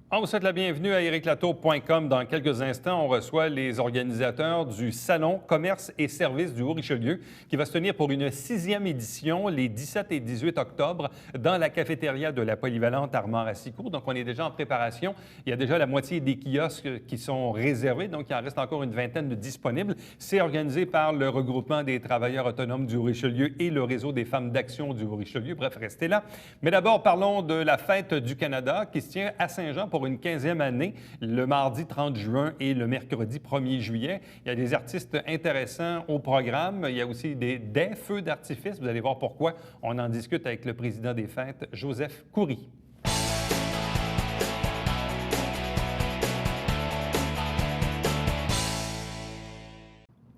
On vous souhaite la bienvenue à ériclatour.com. Dans quelques instants, on reçoit les organisateurs du Salon Commerce et Services du Haut-Richelieu qui va se tenir pour une 6e édition les 17 et 18 octobre dans la cafétéria de la Polyvalente Armand-Racicot. Donc, on est déjà en préparation. Il y a déjà la moitié des kiosques qui sont réservés, donc il en reste encore une vingtaine de disponibles. C'est organisé par le regroupement des travailleurs autonomes du Haut-Richelieu et le réseau des femmes d'action du Haut-Richelieu. Bref, restez là. Mais d'abord, parlons de la Fête du Canada qui se tient à Saint-Jean pour une 15e année, le mardi 30 juin et le mercredi 1er juillet. Il y a des artistes intéressants au programme. Il y a aussi des feux d'artifice. Vous allez voir pourquoi. On en discute avec le président des fêtes, Joseph Coury.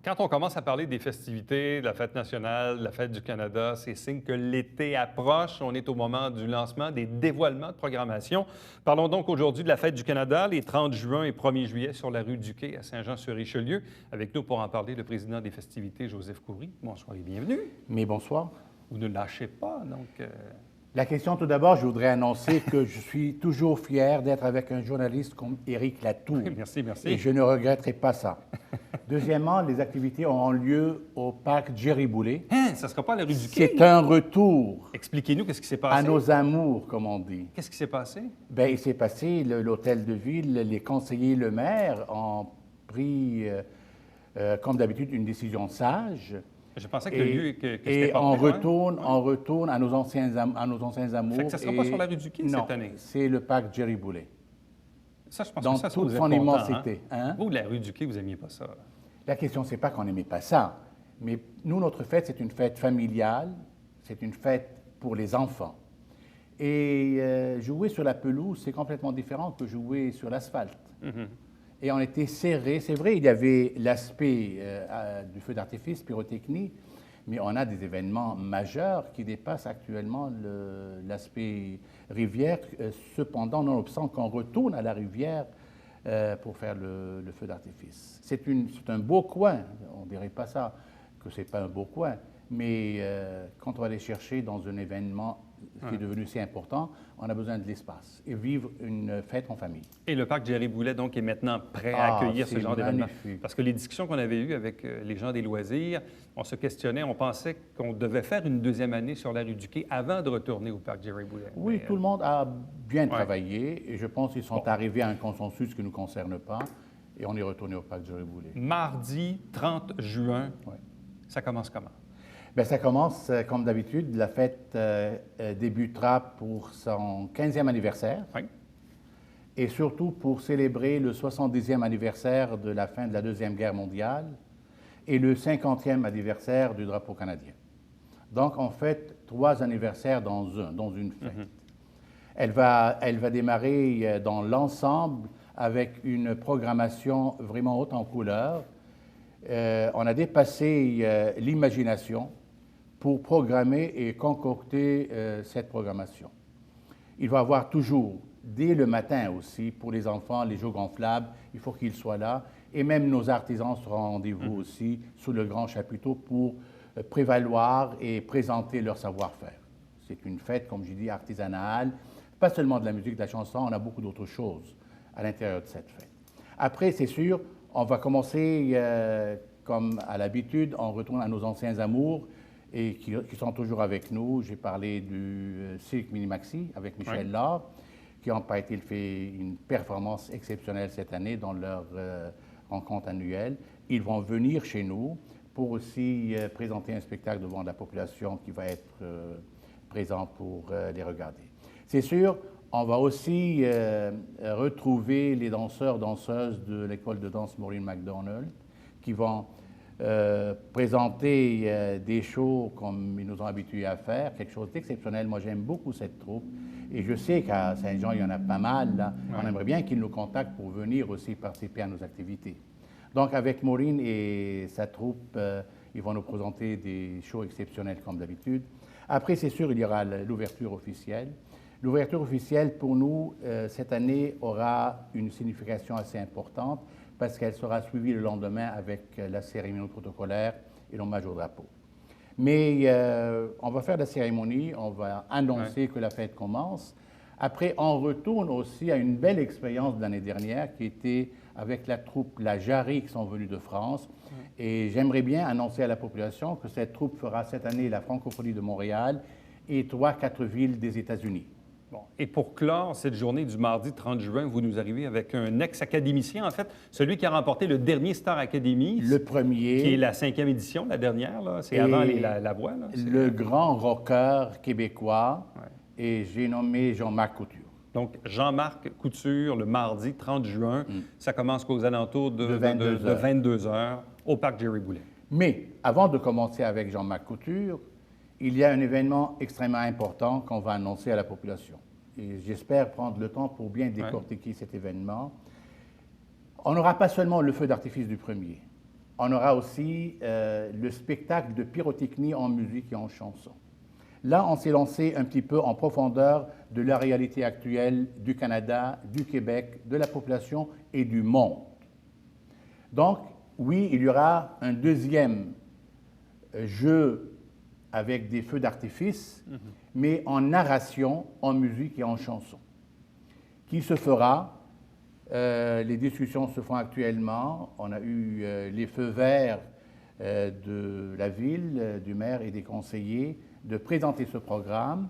Quand on commence à parler des festivités, de la fête nationale, de la fête du Canada, c'est signe que l'été approche. On est au moment du lancement, des dévoilements de programmation. Parlons donc aujourd'hui de la fête du Canada, les 30 juin et 1er juillet sur la rue du Quai à Saint-Jean-sur-Richelieu. Avec nous pour en parler, le président des festivités, Joseph Coury. Bonsoir et bienvenue. Mais bonsoir. Vous ne lâchez pas, donc... La question, tout d'abord, je voudrais annoncer que je suis toujours fier d'être avec un journaliste comme Éric Latour. Merci, merci. Et je ne regretterai pas ça. Deuxièmement, les activités auront lieu au parc Jerry Boulet. Hein, ça ne sera pas à la rue du Quai? C'est un retour Expliquez-nous qu'est-ce qui s'est passé. à nos amours, comme on dit. Qu'est-ce qui s'est passé? Bien, il s'est passé, l'hôtel de ville, les conseillers, le maire ont pris, comme d'habitude, une décision sage. Je pensais que le lieu... Et on retourne à nos anciens amours. Fait que ça ne sera pas sur la rue du Quai cette année? Non, c'est le parc Jerry Boulet. Ça, je pense Dans que ça toute vous êtes son content, immensité. Hein? Vous, la rue du Quai, vous n'aimiez pas ça? La question, c'est pas qu'on n'aimait pas ça, mais nous, notre fête, c'est une fête familiale, c'est une fête pour les enfants. Et jouer sur la pelouse, c'est complètement différent que jouer sur l'asphalte. Et on était serrés. C'est vrai, il y avait l'aspect du feu d'artifice, pyrotechnie, mais on a des événements majeurs qui dépassent actuellement l'aspect rivière. Cependant, nonobstant qu'on retourne à la rivière pour faire le feu d'artifice. C'est un beau coin. On ne dirait pas ça, que ce n'est pas un beau coin, mais quand on va aller chercher dans un événement qui est devenu si important, on a besoin de l'espace et vivre une fête en famille. Et le parc Jerry Boulet, donc, est maintenant prêt à accueillir ce genre d'événement. Parce que les discussions qu'on avait eues avec les gens des loisirs, on se questionnait, on pensait qu'on devait faire une 2e année sur la rue du Quai avant de retourner au parc Jerry Boulet. Oui, tout le monde a bien travaillé et je pense qu'ils sont arrivés à un consensus qui ne nous concerne pas et on est retourné au parc Jerry Boulet. Mardi 30 juin, ça commence comment? Bien, ça commence, comme d'habitude, la fête débutera pour son 15e anniversaire et surtout pour célébrer le 70e anniversaire de la fin de la Deuxième Guerre mondiale et le 50e anniversaire du drapeau canadien. Donc, on fête 3 anniversaires dans une fête. Elle va démarrer dans l'ensemble avec une programmation vraiment haute en couleurs. On a dépassé l'imagination pour programmer et concocter cette programmation. Il va y avoir toujours, dès le matin aussi, pour les enfants, les jeux gonflables, il faut qu'ils soient là. Et même nos artisans seront au rendez-vous aussi, sous le grand chapiteau, pour prévaloir et présenter leur savoir-faire. C'est une fête, comme je dis, artisanale, pas seulement de la musique, de la chanson, on a beaucoup d'autres choses à l'intérieur de cette fête. Après, c'est sûr, on va commencer, comme à l'habitude, on retourne à nos anciens amours et qui sont toujours avec nous. J'ai parlé du Cirque Minimaxi avec Michel Laure, qui ont pas été fait une performance exceptionnelle cette année dans leur rencontre annuelle. Ils vont venir chez nous pour aussi présenter un spectacle devant la population qui va être présent pour les regarder. C'est sûr, on va aussi retrouver les danseurs-danseuses de l'école de danse Maureen McDonald qui vont présenter des shows comme ils nous ont habitués à faire, quelque chose d'exceptionnel. Moi, j'aime beaucoup cette troupe et je sais qu'à Saint-Jean, il y en a pas mal. Là. On aimerait bien qu'ils nous contactent pour venir aussi participer à nos activités. Donc, avec Maureen et sa troupe, ils vont nous présenter des shows exceptionnels comme d'habitude. Après, c'est sûr, il y aura l'ouverture officielle. L'ouverture officielle, pour nous, cette année, aura une signification assez importante parce qu'elle sera suivie le lendemain avec la cérémonie protocolaire et l'hommage au drapeau. Mais on va faire la cérémonie, on va annoncer que la fête commence Après, on retourne aussi à une belle expérience de l'année dernière qui était avec la troupe La Jarry qui sont venus de France. Et j'aimerais bien annoncer à la population que cette troupe fera cette année la francophonie de Montréal et 3-4 villes des États-Unis. Bon. Et pour clore cette journée du mardi 30 juin, vous nous arrivez avec un ex-académicien, en fait, celui qui a remporté le dernier Star Academy. Le premier. Qui est la 5e édition, la dernière, là. C'est avant la voix, là. Le grand rocker québécois, et j'ai nommé Jean-Marc Couture. Donc, Jean-Marc Couture, le mardi 30 juin, ça commence qu'aux alentours de 22 heures au Parc Jerry-Boulet. Mais avant de commencer avec Jean-Marc Couture, il y a un événement extrêmement important qu'on va annoncer à la population. Et j'espère prendre le temps pour bien décortiquer cet événement. On n'aura pas seulement le feu d'artifice du premier, on aura aussi le spectacle de pyrotechnie en musique et en chanson. Là, on s'est lancé un petit peu en profondeur de la réalité actuelle du Canada, du Québec, de la population et du monde. Donc, oui, il y aura un deuxième jeu avec des feux d'artifice, mais en narration, en musique et en chanson, qui se fera. Les discussions se font actuellement. On a eu les feux verts de la ville, du maire et des conseillers, de présenter ce programme.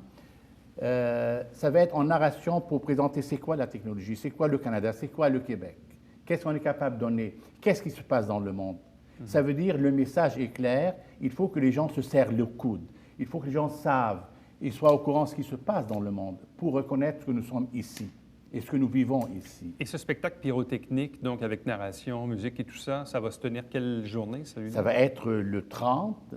Ça va être en narration pour présenter c'est quoi la technologie, c'est quoi le Canada, c'est quoi le Québec, qu'est-ce qu'on est capable de donner, qu'est-ce qui se passe dans le monde. Ça veut dire le message est clair, il faut que les gens se serrent le coude, il faut que les gens savent et soient au courant de ce qui se passe dans le monde pour reconnaître que nous sommes ici et ce que nous vivons ici. Et ce spectacle pyrotechnique, donc avec narration, musique et tout ça, ça va se tenir quelle journée, celui-là? Ça va être le 30.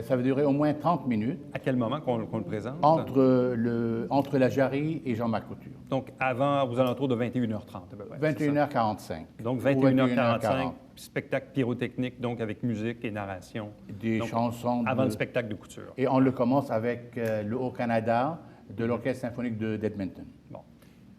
Ça va durer au moins 30 minutes. À quel moment qu'on le présente? Entre la Jarry et Jean-Marc Couture. Donc, aux alentours de 21h30, à peu près. 21h45. Donc, 21h45, spectacle pyrotechnique, donc avec musique et narration. Des chansons. Avant le spectacle de couture. Et on le commence avec le Haut-Canada de l'Orchestre symphonique d'Edmonton. Bon.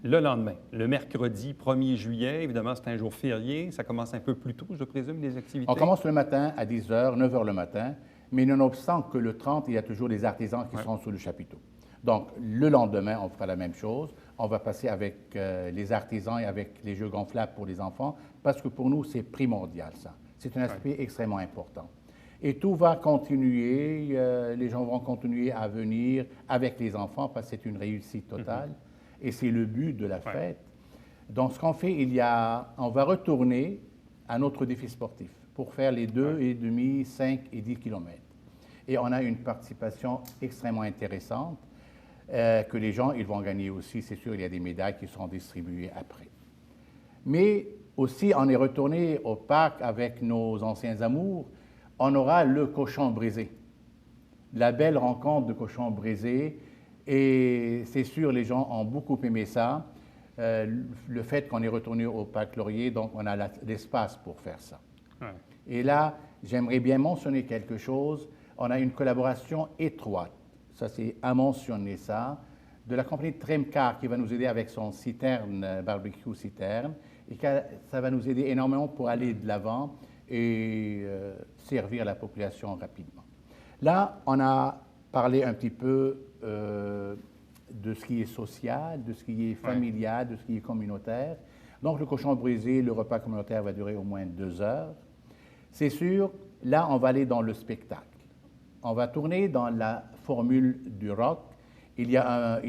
Le lendemain, le mercredi 1er juillet, évidemment, c'est un jour férié. Ça commence un peu plus tôt, je présume, les activités? On commence le matin à 10h, 9h le matin. Mais nonobstant que le 30, il y a toujours des artisans qui sont sous le chapiteau. Donc, le lendemain, on fera la même chose. On va passer avec les artisans et avec les jeux gonflables pour les enfants, parce que pour nous, c'est primordial, ça. C'est un aspect extrêmement important. Et tout va continuer, les gens vont continuer à venir avec les enfants, parce que c'est une réussite totale, et c'est le but de la fête. Donc, ce qu'on fait, on va retourner à notre défi sportif pour faire les 2,5, 5 et 10 kilomètres. Et on a une participation extrêmement intéressante que les gens ils vont gagner aussi. C'est sûr, il y a des médailles qui seront distribuées après. Mais aussi, on est retourné au parc avec nos anciens amours. On aura le cochon brisé, la belle rencontre de cochons brisés. Et c'est sûr, les gens ont beaucoup aimé ça. Le fait qu'on est retourné au parc Laurier, donc on a l'espace pour faire ça. Ouais. Et là, j'aimerais bien mentionner quelque chose. On a une collaboration étroite, ça c'est à mentionner ça, de la compagnie Tremcar qui va nous aider avec son citerne, barbecue citerne, et ça va nous aider énormément pour aller de l'avant et servir la population rapidement. Là, on a parlé un petit peu de ce qui est social, de ce qui est familial, de ce qui est communautaire. Donc, le cochon brisé, le repas communautaire va durer au moins 2 heures. C'est sûr, là, on va aller dans le spectacle. On va tourner dans la formule du rock. Il y a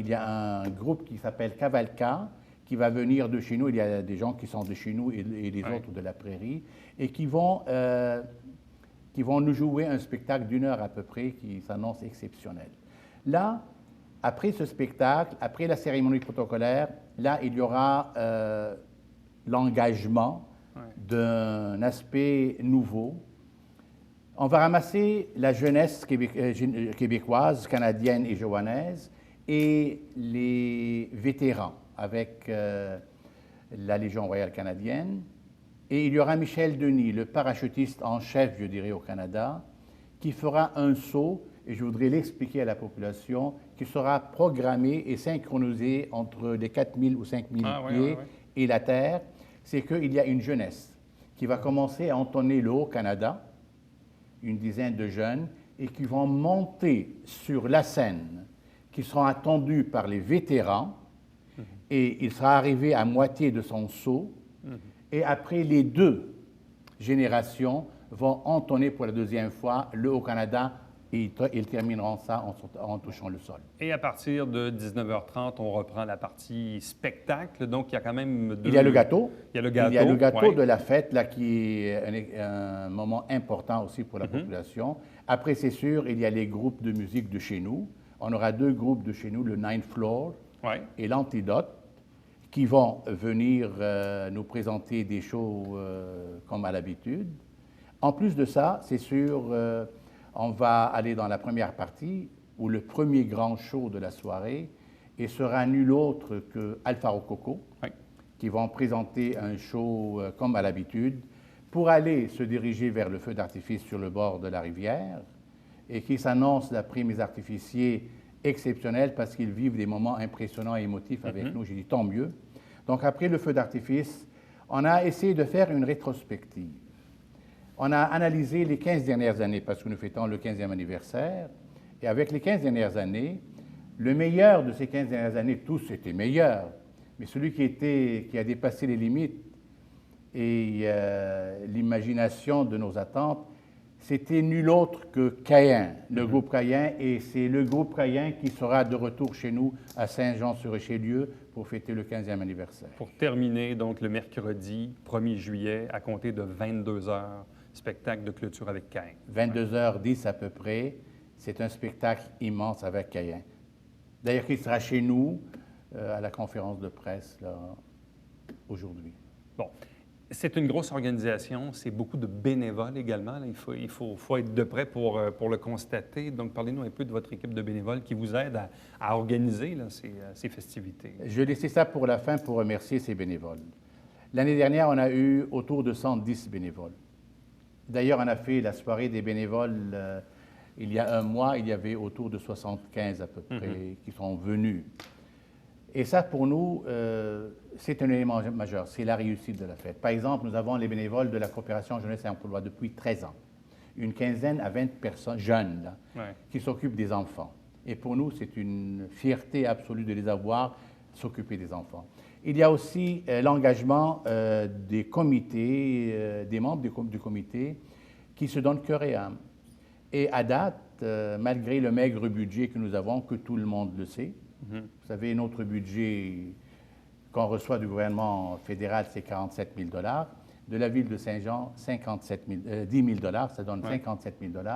un groupe qui s'appelle Cavalca, qui va venir de chez nous. Il y a des gens qui sont de chez nous et les autres de la prairie, et qui vont nous jouer un spectacle d'1 heure à peu près, qui s'annonce exceptionnel. Là, après ce spectacle, après la cérémonie protocolaire, là, il y aura l'engagement d'un aspect nouveau. On va ramasser la jeunesse québécoise, canadienne et joannaise et les vétérans avec la Légion royale canadienne. Et il y aura Michel Denis, le parachutiste en chef, je dirais, au Canada, qui fera un saut, et je voudrais l'expliquer à la population, qui sera programmé et synchronisé entre les 4000 ou 5000 pieds et la Terre. C'est qu'il y a une jeunesse qui va commencer à entonner le Haut-Canada, une dizaine de jeunes, et qui vont monter sur la scène, qui seront attendus par les vétérans, Et il sera arrivé à moitié de son saut. Et après, les deux générations vont entonner pour la deuxième fois le Haut-Canada et ils termineront ça en touchant le sol. Et à partir de 19h30, on reprend la partie spectacle. Donc, il y a quand même deux... Il y a le gâteau. Il y a le gâteau. Il y a le gâteau ouais. de la fête, là, qui est un moment important aussi pour la population. Après, c'est sûr, il y a les groupes de musique de chez nous. On aura deux groupes de chez nous, le Ninth Floor et l'Antidote, qui vont venir nous présenter des shows comme à l'habitude. En plus de ça, c'est sûr, on va aller dans la première partie, où le premier grand show de la soirée, et sera nul autre que Alpha Rococo, qui vont présenter un show comme à l'habitude, pour aller se diriger vers le feu d'artifice sur le bord de la rivière, et qui s'annonce, d'après mes artificiers, exceptionnel parce qu'ils vivent des moments impressionnants et émotifs avec nous. J'ai dit tant mieux. Donc, après le feu d'artifice, on a essayé de faire une rétrospective. On a analysé les 15 dernières années parce que nous fêtons le 15e anniversaire. Et avec les 15 dernières années, le meilleur de ces 15 dernières années, tous étaient meilleurs, mais celui qui a dépassé les limites et l'imagination de nos attentes, c'était nul autre que Caïn, le groupe Caïn, et c'est le groupe Caïn qui sera de retour chez nous à Saint-Jean-sur-Richelieu pour fêter le 15e anniversaire. Pour terminer, donc, le mercredi 1er juillet, à compter de 22h, spectacle de clôture avec Caïn. 22h10 à peu près, c'est un spectacle immense avec Caïn. D'ailleurs, il sera chez nous à la conférence de presse là, aujourd'hui. Bon. C'est une grosse organisation, c'est beaucoup de bénévoles également. Là. Il faut être de près pour le constater. Donc, parlez-nous un peu de votre équipe de bénévoles qui vous aide à organiser là, ces festivités. Je vais laisser ça pour la fin pour remercier ces bénévoles. L'année dernière, on a eu autour de 110 bénévoles. D'ailleurs, on a fait la soirée des bénévoles il y a un mois. Il y avait autour de 75 à peu près qui sont venus. Et ça, pour nous, c'est un élément majeur, c'est la réussite de la fête. Par exemple, nous avons les bénévoles de la coopération jeunesse et emploi depuis 13 ans. Une quinzaine à 20 personnes jeunes là, qui s'occupent des enfants. Et pour nous, c'est une fierté absolue de les avoir, s'occuper des enfants. Il y a aussi l'engagement des comités, des membres du comité qui se donnent cœur et âme. Et à date, malgré le maigre budget que nous avons, que tout le monde le sait, vous savez, notre budget qu'on reçoit du gouvernement fédéral, c'est 47 000 $. De la ville de Saint-Jean, 10 000 $, ça donne 57 000 $.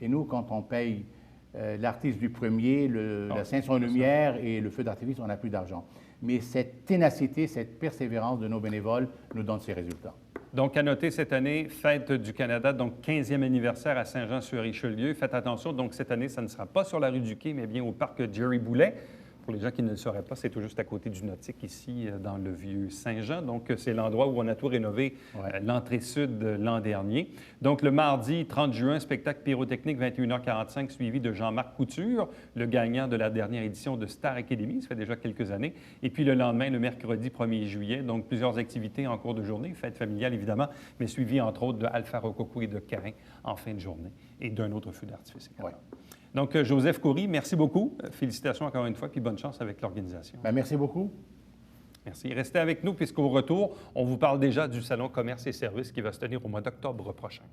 Et nous, quand on paye l'artiste du premier, la Saint-Son-Lumière et le feu d'artifice, on n'a plus d'argent. Mais cette ténacité, cette persévérance de nos bénévoles nous donne ces résultats. Donc, à noter cette année, Fête du Canada, donc 15e anniversaire à Saint-Jean-sur-Richelieu. Faites attention, donc cette année, ça ne sera pas sur la rue du Quai, mais bien au parc Jerry Boulet. Pour les gens qui ne le sauraient pas, c'est tout juste à côté du Nautique, ici, dans le vieux Saint-Jean. Donc, c'est l'endroit où on a tout rénové l'entrée sud l'an dernier. Donc, le mardi 30 juin, spectacle pyrotechnique, 21h45, suivi de Jean-Marc Couture, le gagnant de la dernière édition de Star Academy. Ça fait déjà quelques années. Et puis, le lendemain, le mercredi 1er juillet, donc plusieurs activités en cours de journée, fête familiale, évidemment, mais suivi, entre autres, de Alpha Rococo et de Caïn en fin de journée et d'un autre feu d'artifice. Donc, Joseph Coury, merci beaucoup. Félicitations encore une fois, puis bonne chance avec l'organisation. Bien, merci beaucoup. Merci. Restez avec nous, puisqu'au retour, on vous parle déjà du Salon Commerce et Services qui va se tenir au mois d'octobre prochain.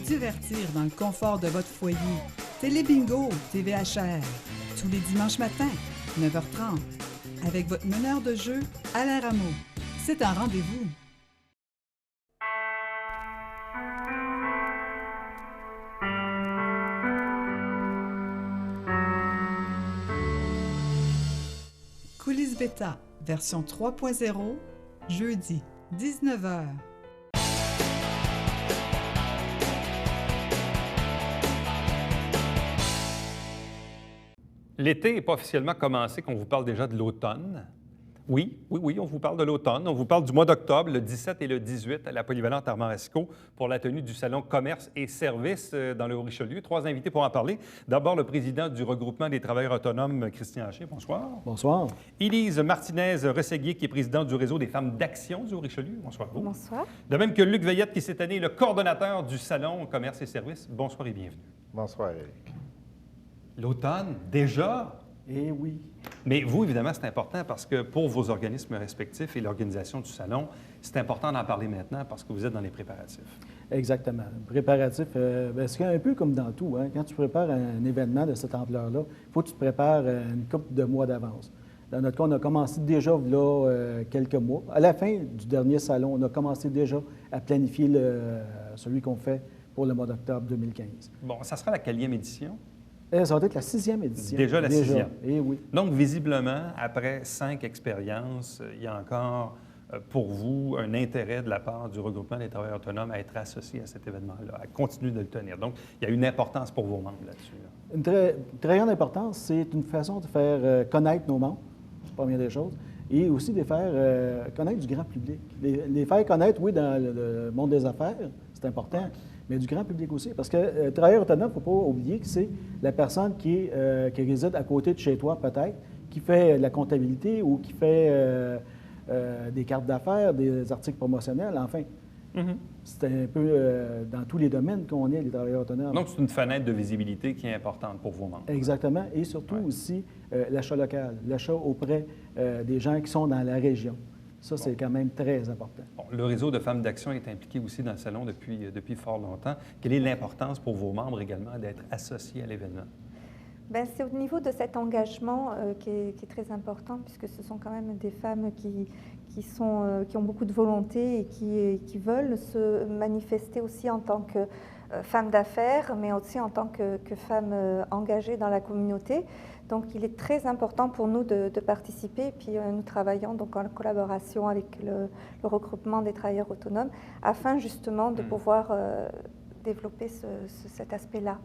Divertir dans le confort de votre foyer. Télébingo, TVHR, tous les dimanches matins, 9h30, avec votre meneur de jeu, Alain Rameau. C'est un rendez-vous. Coulisses Bêta, version 3.0, jeudi, 19h. L'été n'est pas officiellement commencé qu'on vous parle déjà de l'automne. Oui, on vous parle de l'automne. On vous parle du mois d'octobre, le 17 et le 18, à la Polyvalente Armand-Racicot, pour la tenue du Salon Commerce et Services dans le Haut-Richelieu. 3 invités pour en parler. D'abord, le président du Regroupement des travailleurs autonomes, Christian Haché. Bonsoir. Bonsoir. Élise Martinez-Rességuier, qui est présidente du Réseau des femmes d'action du Haut-Richelieu. Bonsoir. Bonsoir. De même que Luc Veillette, qui cette année est le coordonnateur du Salon Commerce et Services. Bonsoir et bienvenue. Bonsoir, Éric. L'automne, déjà? Eh oui. Mais vous, évidemment, c'est important parce que pour vos organismes respectifs et l'organisation du salon, c'est important d'en parler maintenant parce que vous êtes dans les préparatifs. Exactement. Préparatif, c'est un peu comme dans tout. Hein. Quand tu prépares un événement de cette ampleur-là, il faut que tu te prépares une couple de mois d'avance. Dans notre cas, on a commencé déjà là, quelques mois. À la fin du dernier salon, on a commencé déjà à planifier celui qu'on fait pour le mois d'octobre 2015. Bon, ça sera la quatrième édition? Ça va être la 6e édition. Déjà la 6e. Eh oui. Donc, visiblement, après 5 expériences, il y a encore pour vous un intérêt de la part du Regroupement des travailleurs autonomes à être associé à cet événement-là, à continuer de le tenir. Donc, il y a une importance pour vos membres là-dessus. Une très grande importance, c'est une façon de faire connaître nos membres, c'est la première des choses, et aussi de les faire connaître du grand public. Les faire connaître, oui, dans le monde des affaires, c'est important, mais du grand public aussi. Parce que travailleur autonome, il ne faut pas oublier que c'est la personne qui réside à côté de chez toi, peut-être, qui fait la comptabilité ou qui fait des cartes d'affaires, des articles promotionnels, enfin. Mm-hmm. C'est un peu dans tous les domaines qu'on est, les travailleurs autonomes. Donc, c'est une fenêtre de visibilité qui est importante pour vos membres. Exactement. Et surtout aussi l'achat local, l'achat auprès des gens qui sont dans la région. Ça, c'est quand même très important. Bon, le réseau de femmes d'action est impliqué aussi dans le salon depuis fort longtemps. Quelle est l'importance pour vos membres également d'être associés à l'événement? Ben, c'est au niveau de cet engagement qui est très important, puisque ce sont quand même des femmes qui ont beaucoup de volonté et qui veulent se manifester aussi en tant que femmes d'affaires, mais aussi en tant que femmes engagées dans la communauté. Donc, il est très important pour nous de participer. Et puis, nous travaillons donc en collaboration avec le regroupement des travailleurs autonomes afin justement de pouvoir développer cet aspect-là.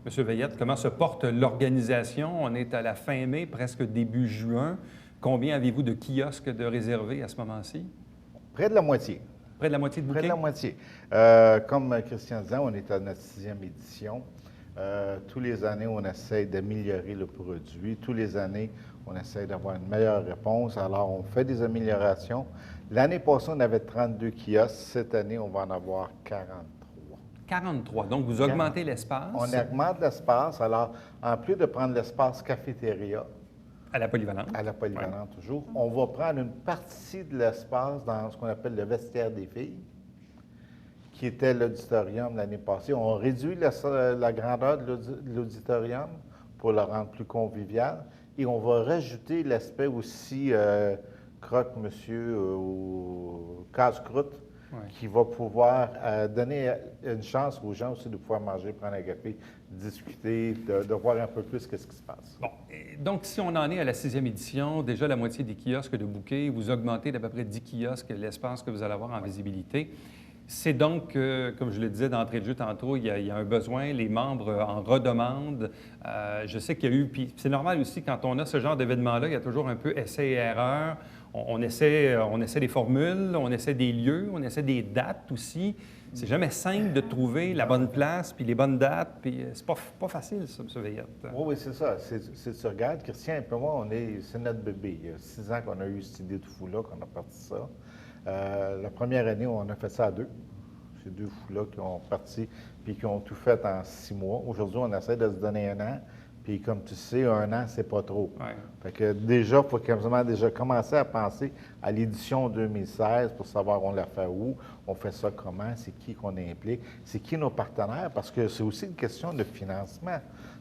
Monsieur Veillette, comment se porte l'organisation? On est à la fin mai, presque début juin. Combien avez-vous de kiosques de réservés à ce moment-ci? Près de la moitié. Près de la moitié de bouquets? Près de la moitié. Comme Christian disait, on est à notre 6e édition. Tous les années, on essaie d'améliorer le produit. Tous les années, on essaie d'avoir une meilleure réponse. Alors, on fait des améliorations. L'année passée, on avait 32 kiosques. Cette année, on va en avoir 43. 43. Donc, vous augmentez l'espace? On augmente l'espace. Alors, en plus de prendre l'espace cafétéria, à la polyvalente. À la polyvalente, toujours. On va prendre une partie de l'espace dans ce qu'on appelle le vestiaire des filles, qui était l'auditorium l'année passée. On réduit la grandeur de l'auditorium pour le rendre plus convivial. Et on va rajouter l'aspect aussi croque-monsieur ou casse-croûte, qui va pouvoir donner une chance aux gens aussi de pouvoir manger, prendre un café, discuter, de voir un peu plus ce qui se passe. Bon, donc si on en est à la 6e édition, déjà la moitié des kiosques de bouquets, vous augmentez d'à peu près 10 kiosques l'espace que vous allez avoir en visibilité. C'est donc, comme je le disais d'entrée de jeu tantôt, il y a un besoin, les membres en redemandent. Je sais qu'il y a eu, puis c'est normal aussi, quand on a ce genre d'événement-là, il y a toujours un peu essai et erreur. On essaie des formules, on essaie des lieux, on essaie des dates aussi. C'est jamais simple de trouver la bonne place, puis les bonnes dates, puis c'est pas facile, ça, M. Veillette. Oui, c'est ça. Tu regardes, Christian et moi, c'est notre bébé. Il y a 6 ans qu'on a eu cette idée de fou-là, qu'on a parti ça. La première année, on a fait ça à 2. C'est 2 fous-là qui ont parti, puis qui ont tout fait en 6 mois. Aujourd'hui, on essaie de se donner 1 an. Puis comme tu sais, 1 an, c'est pas trop. Ouais. Fait que déjà, il faut quasiment déjà commencer à penser à l'édition 2016 pour savoir on la fait où, on fait ça comment, c'est qui qu'on implique, c'est qui nos partenaires, parce que c'est aussi une question de financement.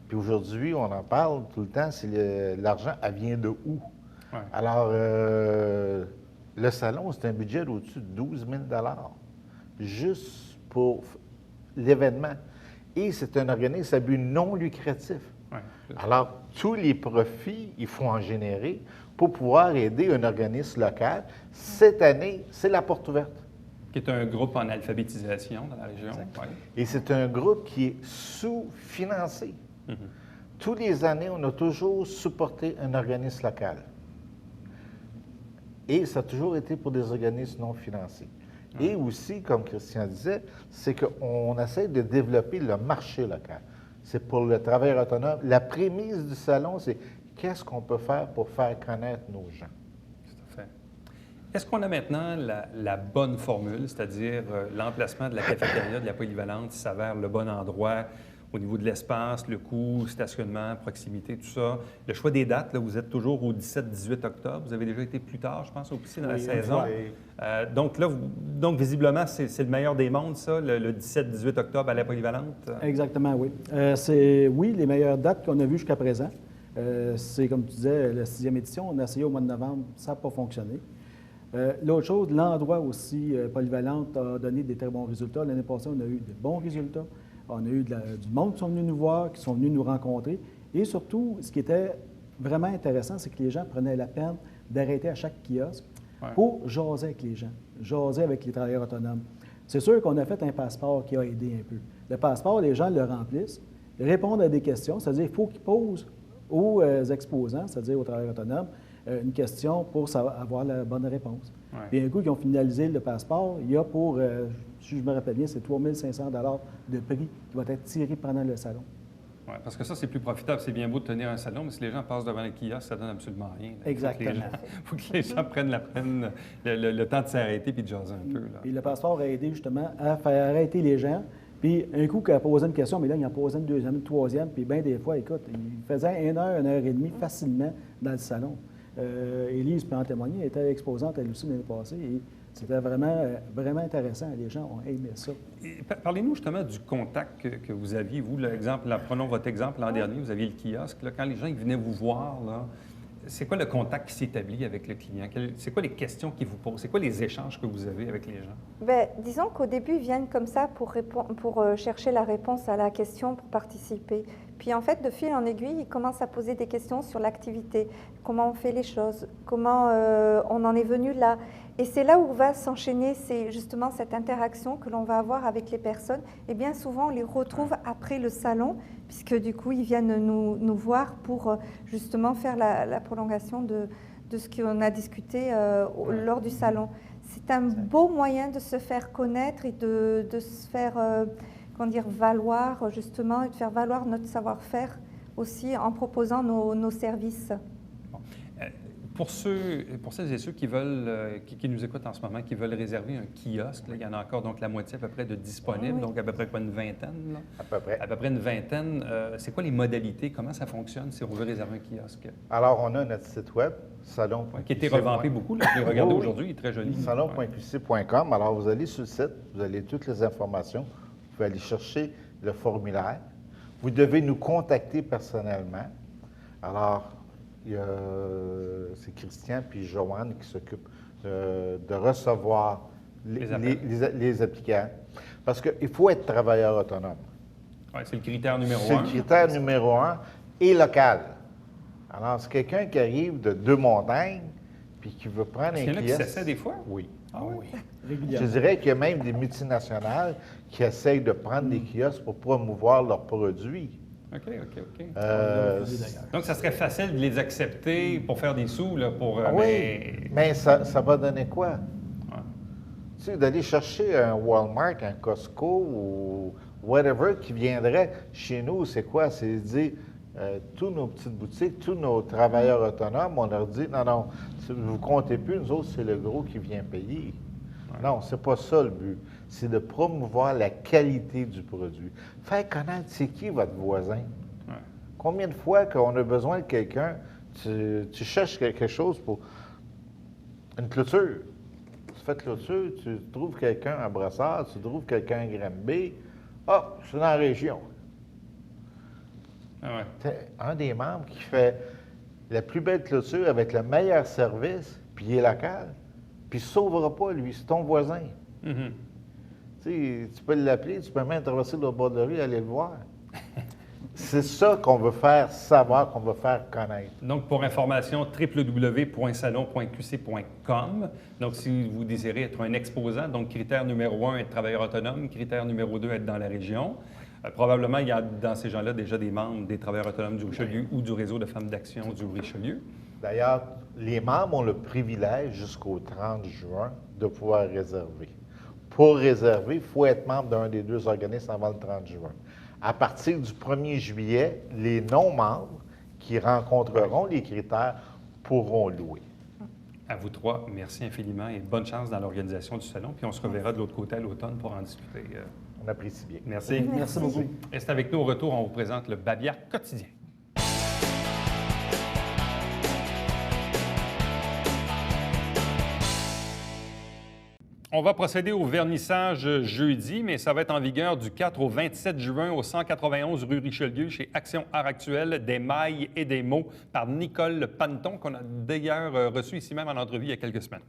Puis aujourd'hui, on en parle tout le temps, c'est l'argent, elle vient de où? Ouais. Alors, le salon, c'est un budget d'au-dessus de 12 000 juste pour l'événement. Et c'est un organisme à but non lucratif. Ouais, alors, tous les profits, il faut en générer pour pouvoir aider un organisme local. Cette année, c'est la porte ouverte. Qui est un groupe en alphabétisation dans la région. Ouais. Et c'est un groupe qui est sous-financé. tous les années, on a toujours supporté un organisme local. Et ça a toujours été pour des organismes non financiers. Et aussi, comme Christian disait, c'est qu'on essaie de développer le marché local. C'est pour le travailleur autonome. La prémisse du salon, c'est qu'est-ce qu'on peut faire pour faire connaître nos gens. Tout à fait. Est-ce qu'on a maintenant la bonne formule, c'est-à-dire l'emplacement de la cafétéria, de la polyvalente, qui s'avère le bon endroit au niveau de l'espace, le coût, stationnement, proximité, tout ça? Le choix des dates, là, vous êtes toujours au 17-18 octobre. Vous avez déjà été plus tard, je pense, aussi dans la saison. Donc là, donc visiblement, c'est le meilleur des mondes, ça, le 17-18 octobre à la polyvalente? Exactement, oui. C'est, oui, les meilleures dates qu'on a vues jusqu'à présent. C'est, comme tu disais, la 6e édition. On a essayé au mois de novembre, ça n'a pas fonctionné. L'autre chose, l'endroit aussi, polyvalente, a donné des très bons résultats. L'année passée, on a eu de bons résultats. On a eu du monde qui sont venus nous voir, qui sont venus nous rencontrer. Et surtout, ce qui était vraiment intéressant, c'est que les gens prenaient la peine d'arrêter à chaque kiosque pour jaser avec les gens, jaser avec les travailleurs autonomes. C'est sûr qu'on a fait un passeport qui a aidé un peu. Le passeport, les gens le remplissent, répondent à des questions, c'est-à-dire qu'il faut qu'ils posent aux exposants, c'est-à-dire aux travailleurs autonomes, une question pour avoir la bonne réponse. Puis un coup qu'ils ont finalisé le passeport, il y a pour, si je me rappelle bien, c'est 3 500 $ de prix qui va être tiré pendant le salon. Oui, parce que ça, c'est plus profitable. C'est bien beau de tenir un salon, mais si les gens passent devant le kiosque, ça ne donne absolument rien. Exactement. Il faut que les gens prennent le temps de s'arrêter et de jaser un peu. Là. Puis le passeport a aidé justement à faire arrêter les gens. Puis un coup qu'il a posé une question, mais là, il en posait une deuxième, une troisième, puis bien des fois, écoute, il faisait 1 heure et demie facilement dans le salon. Élise peut en témoigner, elle était exposante elle aussi l'année passée et c'était vraiment intéressant. Les gens ont aimé ça. Parlez-nous justement du contact que vous aviez, vous, l'exemple, prenons votre exemple l'an dernier, vous aviez le kiosque. Là, quand les gens ils venaient vous voir, là, c'est quoi le contact qui s'établit avec le client? C'est quoi les questions qu'ils vous posent? C'est quoi les échanges que vous avez avec les gens? Bien, disons qu'au début, ils viennent comme ça pour chercher la réponse à la question, pour participer. Puis en fait, de fil en aiguille, ils commencent à poser des questions sur l'activité, comment on fait les choses, comment on en est venu là. Et c'est là où va s'enchaîner, c'est justement cette interaction que l'on va avoir avec les personnes. Et bien souvent, on les retrouve après le salon, puisque du coup, ils viennent nous voir pour justement faire la prolongation de ce qu'on a discuté lors du salon. C'est un beau moyen de se faire connaître et de se faire valoir justement, et de faire valoir notre savoir-faire aussi en proposant nos services. Pour celles et ceux qui veulent, qui nous écoutent en ce moment, qui veulent réserver un kiosque, là, il y en a encore donc la moitié à peu près de disponibles, donc à peu près quoi, une vingtaine? Là? À peu près. À peu près une vingtaine. C'est quoi les modalités? Comment ça fonctionne si on veut réserver un kiosque? Alors, on a notre site web, salon. Qui a été revampé beaucoup. Là. Je l'ai regardé aujourd'hui, il est très joli. Salon.qc.com. Alors, vous allez sur le site, vous avez toutes les informations. Vous pouvez aller chercher le formulaire. Vous devez nous contacter personnellement. Alors, c'est Christian puis Joanne qui s'occupent de recevoir les applicants. Parce qu'il faut être travailleur autonome. Oui, c'est le critère numéro 1. C'est le critère numéro 1 et local. Alors, c'est quelqu'un qui arrive de Deux-Montagnes puis qui veut prendre un kiosque. Il y en a qui s'essaient des fois? Oui. Ah oui? Je dirais qu'il y a même des multinationales qui essayent de prendre des kiosques pour promouvoir leurs produits. OK. Donc, ça serait facile de les accepter pour faire des sous, là, pour... oui, mais ça va donner quoi? Tu sais, d'aller chercher un Walmart, un Costco ou whatever qui viendrait chez nous, c'est quoi? C'est de dire, tous nos petites boutiques, tous nos travailleurs autonomes, on leur dit, non, vous ne comptez plus, nous autres, c'est le gros qui vient payer. Non, c'est pas ça le but. C'est de promouvoir la qualité du produit. Faire connaître c'est qui votre voisin. Combien de fois qu'on a besoin de quelqu'un, tu cherches quelque chose pour une clôture. Tu fais clôture, tu trouves quelqu'un à Brossard, tu trouves quelqu'un à Granby. Ah, je suis dans la région. Un des membres qui fait la plus belle clôture avec le meilleur service, puis il est local. Puis il ne sauvera pas, lui, c'est ton voisin. Tu sais, tu peux l'appeler, tu peux même traverser le bord de la rue et aller le voir. C'est ça qu'on veut faire savoir, qu'on veut faire connaître. Donc, pour information, www.salon.qc.com. Donc, si vous désirez être un exposant, donc critère numéro 1, être travailleur autonome, critère numéro 2, être dans la région. Probablement, il y a dans ces gens-là déjà des membres des travailleurs autonomes du Richelieu ou du réseau de femmes d'action du Richelieu. D'ailleurs, les membres ont le privilège jusqu'au 30 juin de pouvoir réserver. Pour réserver, il faut être membre d'un des deux organismes avant le 30 juin. À partir du 1er juillet, les non-membres qui rencontreront les critères pourront louer. À vous trois, merci infiniment et bonne chance dans l'organisation du salon. Puis on se reverra de l'autre côté à l'automne pour en discuter. On apprécie bien. Merci. Merci beaucoup. Restez avec nous. Au retour, on vous présente le Babia quotidien. On va procéder au vernissage jeudi, mais ça va être en vigueur du 4 au 27 juin au 191 rue Richelieu chez Action Art Actuel, des mailles et des mots par Nicole Panton, qu'on a d'ailleurs reçu ici même en entrevue il y a quelques semaines.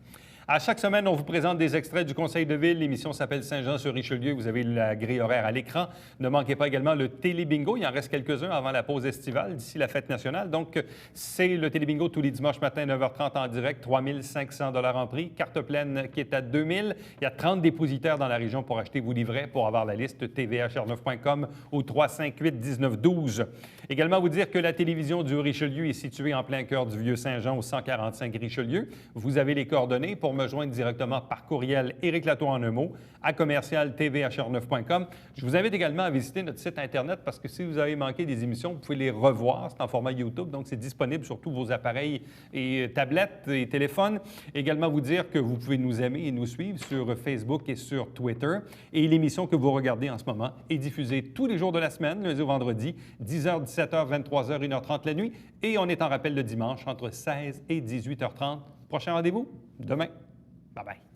À chaque semaine, on vous présente des extraits du Conseil de ville. L'émission s'appelle Saint-Jean-sur-Richelieu. Vous avez la grille horaire à l'écran. Ne manquez pas également le Télé-Bingo. Il en reste quelques-uns avant la pause estivale, d'ici la fête nationale. Donc, c'est le Télé-Bingo tous les dimanches matin, 9h30 en direct, 3 500 $ en prix. Carte pleine qui est à 2 000. Il y a 30 dépositaires dans la région pour acheter vos livrets, pour avoir la liste tvhr9.com au 358-1912. Également, vous dire que la télévision du Richelieu est située en plein cœur du Vieux-Saint-Jean au 145 Richelieu. Vous avez les coordonnées pour me joindre directement par courriel Éric Lato en un mot à commercial-tvhr9.com. Je vous invite également à visiter notre site Internet parce que si vous avez manqué des émissions, vous pouvez les revoir. C'est en format YouTube, donc c'est disponible sur tous vos appareils et tablettes et téléphones. Également, vous dire que vous pouvez nous aimer et nous suivre sur Facebook et sur Twitter. Et l'émission que vous regardez en ce moment est diffusée tous les jours de la semaine, lundi au vendredi, 10h, 17h, 23h, 1h30 la nuit. Et on est en rappel le dimanche entre 16 et 18h30. Prochain rendez-vous, demain. Bye-bye.